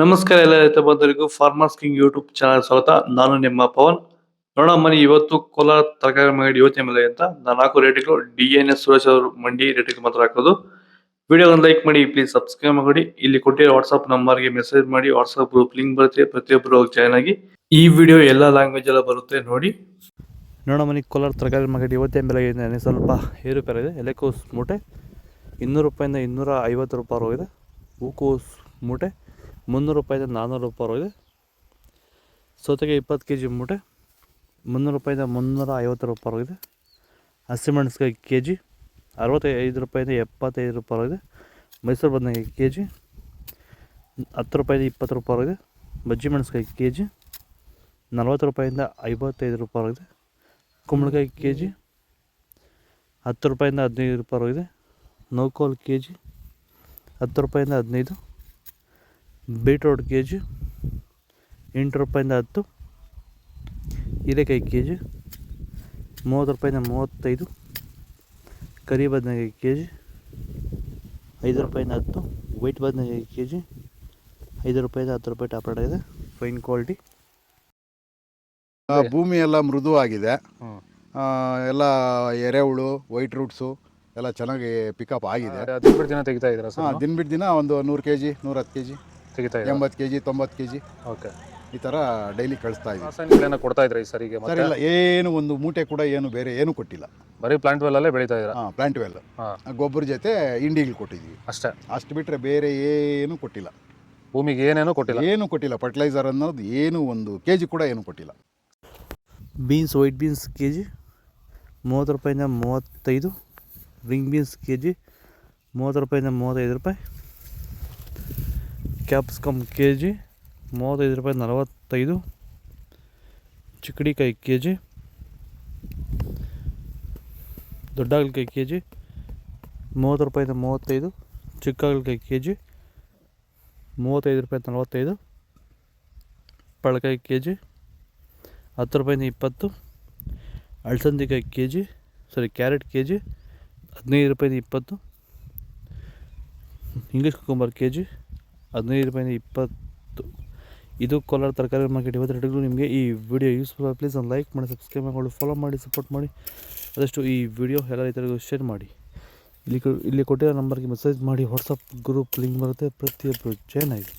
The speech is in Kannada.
ನಮಸ್ಕಾರ ಎಲ್ಲ ರೈತ ಬಂಧುಗಳಿಗೂ ಫಾರ್ಮರ್ಸ್ ಕಿಂಗ್ ಯೂಟ್ಯೂಬ್ ಚಾನಲ್ ಸ್ವಾಗತ. ನಾನು ನಿಮ್ಮ ಪವನ್. ನೋಡೋಣ ಮನಿ ಇವತ್ತು ಕೋಲಾರ ತರಕಾರಿ ಮಂಡಿ ಯೋಚನೆ ಮೇಲೆ ಅಂತ ನಾನು ಹಾಕೋ ರೇಟ್ಗಳು DNS ಸುರೇಶ್ ಅವರು ಮಂಡಿ ರೇಟ್ಗೆ ಮಾತ್ರ ಹಾಕೋದು. ವಿಡಿಯೋ ಒಂದು ಲೈಕ್ ಮಾಡಿ, ಪ್ಲೀಸ್ ಸಬ್ಸ್ಕ್ರೈಬ್ ಮಾಡಿ. ಇಲ್ಲಿ ಕೊಟ್ಟಿರೋ ವಾಟ್ಸ್ಆಪ್ ನಂಬರ್ಗೆ ಮೆಸೇಜ್ ಮಾಡಿ, ವಾಟ್ಸ್ಆಪ್ ಗ್ರೂಪ್ ಲಿಂಕ್ ಬರುತ್ತೆ, ಪ್ರತಿಯೊಬ್ಬರು ಜಾಯ್ನ್ ಆಗಿ. ಈ ವಿಡಿಯೋ ಎಲ್ಲ ಲ್ಯಾಂಗ್ವೇಜ್ ಎಲ್ಲ ಬರುತ್ತೆ ನೋಡಿ. ನೋಡೋಣ ಮನಿ ಕೋಲಾರ ತರಕಾರಿ ಮಾರ್ಕೆಟ್ ಇವತ್ತಿನ ಬೆಲೆ ಇದೆ ಸ್ವಲ್ಪ ಏರುಪೇರು ಇದೆ. ಎಲೆಕೋಸ್ ಮೂಟೆ 200 ರೂಪಾಯಿಂದ 250 ರೂಪಾಯಿ ಹೋಗಿದೆ. ಹೂಕೋಸ್ ಮೂಟೆ 300 ರೂಪಾಯಿಂದ 400 ರೂಪಾಯಿ ಹೋಗಿದೆ. ಸೌತೆಗೆ 20 kg ಮೂಟೆ 300 ರೂಪಾಯಿಂದ 350 ರೂಪಾಯಿ ಹೋಗಿದೆ. ಹಸಿಮೆಣಸಿಕಾಯಿ kg 65 ರೂಪಾಯಿಂದ 75 ರೂಪಾಯಿ ಹೋಗಿದೆ. ಮೈಸೂರು ಬದನೆಕಾಯಿ kg 10 ರೂಪಾಯಿಂದ 20 ರೂಪಾಯಿ ಹೋಗಿದೆ. ಬಜ್ಜಿ ಮೆಣಸಿಕಾಯಿ kg 40 ರೂಪಾಯಿಂದ 55 ರೂಪಾಯಿ ಹೋಗಿದೆ. ಕುಂಬಳಕಾಯಿ kg 10 ರೂಪಾಯಿಂದ 15 ರೂಪಾಯಿ ಹೋಗಿದೆ. ನೌಕೋಲ್ kg 10 ರೂಪಾಯಿಂದ 15. ಬೀಟ್ರೋಟ್ kg 8 ರೂಪಾಯಿಂದ 10. ಹೀರೆಕಾಯಿ kg 30 ರೂಪಾಯಿಂದ 35. ಕರಿ ಬದನೆಕಾಯಿ kg 5 ರೂಪಾಯಿಂದ 10. ವೈಟ್ ಬದನೆಕಾಯಿ kg 5 ರೂಪಾಯಿಂದ 10 ರೂಪಾಯಿ ಟಾಪ್ ರೇಟ್ ಆಗಿದೆ. Fine quality. ಭೂಮಿ ಎಲ್ಲ ಮೃದುವಾಗಿದೆ. ಎಲ್ಲ ಎರೆಹುಳು, ವೈಟ್ ರೂಟ್ಸು ಎಲ್ಲ ಚೆನ್ನಾಗಿ ಪಿಕಪ್ ಆಗಿದೆ. ದಿನ ಬಿಟ್ಟು ದಿನ ತೆಗಿತಾ ಇದ್ದೀರಾ ಸರ್? ದಿನ ಬಿಟ್ಟು ದಿನ ಒಂದು 100 kg 110 kg ತೆಗಿತಾ 80 kg 90 kg ಓಕೆ. ಈ ಥರ ಡೈಲಿ ಕಳಿಸ್ತಾ ಇದ್ದೀವಿ. ರಾಸಾಯನಿಕಗಳನ್ನ ಕೊಡ್ತಾ ಇದ್ರಾ ಈ ಸರಿಗೆ? ಸರ್ ಇಲ್ಲ, ಏನು ಒಂದು ಮೂಟೆ ಕೂಡ ಏನು ಬೇರೆ ಏನು ಕೊಟ್ಟಿಲ್ಲ. ಬರೀ ಪ್ಲಾಂಟ್ ವೆಲ್ಲಲ್ಲೇ ಬೆಳೀತಾ ಇದ್ದೀರಾ? ಪ್ಲಾಂಟ್ ವೆಲ್ ಗೊಬ್ಬರ ಜೊತೆ ಇಂಡಿಗಳು ಕೊಟ್ಟಿದ್ದೀವಿ ಅಷ್ಟೇ. ಅಷ್ಟು ಬಿಟ್ಟರೆ ಬೇರೆ ಏನು ಕೊಟ್ಟಿಲ್ಲ. ಭೂಮಿಗೆ ಏನೇನು ಕೊಟ್ಟಿಲ್ಲ? ಏನು ಕೊಟ್ಟಿಲ್ಲ. ಫರ್ಟಿಲೈಸರ್ ಅನ್ನೋದು ಏನು ಒಂದು kg ಕೂಡ ಏನು ಕೊಟ್ಟಿಲ್ಲ. ಬೀನ್ಸ್ ವೈಟ್ ಬೀನ್ಸ್ kg 30 ರೂಪಾಯಿಂದ 35. ರಿಂಗ್ ಬೀನ್ಸ್ kg 30 ರೂಪಾಯಿಂದ 35 ರೂಪಾಯಿ. ಕ್ಯಾಪ್ಸಿಕಮ್ kg 35 ರೂಪಾಯಿ 45. ಚಿಕ್ಕಡಿಕಾಯಿ kg. ದೊಡ್ಡ ಹಾಗಲಕಾಯಿ kg 30 ರೂಪಾಯಿಂದ 35. ಚಿಕ್ಕ ಹಾಗಲಕಾಯಿ kg 35 ರೂಪಾಯಿ 45. ಪಳಕಾಯಿ kg 10 ರೂಪಾಯಿಂದ 20. ಅಳಸಂದಿಕಾಯಿ kg ಕ್ಯಾರೆಟ್ kg 15 ರೂಪಾಯಿಂದ 20. ಇಂಗ್ಲೀಷ್ ಕುಕುಂಬರ್ kg 15 ರೂಪಾಯಿಂದ 20. ಇದು ಕೋಲಾರ ತರಕಾರಿ ಮಾರ್ಕೆಟ್ ಇವತ್ತು ರೇಟ್ಗಳು. ನಿಮಗೆ ಈ ವಿಡಿಯೋ ಯೂಸ್ಫುಲ್ ಆಗಿ ಪ್ಲೀಸ್ ಒಂದು ಲೈಕ್ ಮಾಡಿ, ಸಬ್ಸ್ಕ್ರೈಬ್ ಮಾಡಿ, ಫಾಲೋ ಮಾಡಿ, ಸಪೋರ್ಟ್ ಮಾಡಿ. ಆದಷ್ಟು ಈ ವಿಡಿಯೋ ಎಲ್ಲ ರೈತರಿಗೂ ಶೇರ್ ಮಾಡಿ. ಇಲ್ಲಿ ಕೊಟ್ಟಿರೋ ನಂಬರ್ಗೆ ಮೆಸೇಜ್ ಮಾಡಿ, ವಾಟ್ಸಪ್ ಗ್ರೂಪ್ ಲಿಂಕ್ ಬರುತ್ತೆ, ಪ್ರತಿಯೊಬ್ಬರು ಜಾಯ್ನ್ ಆಗಿ.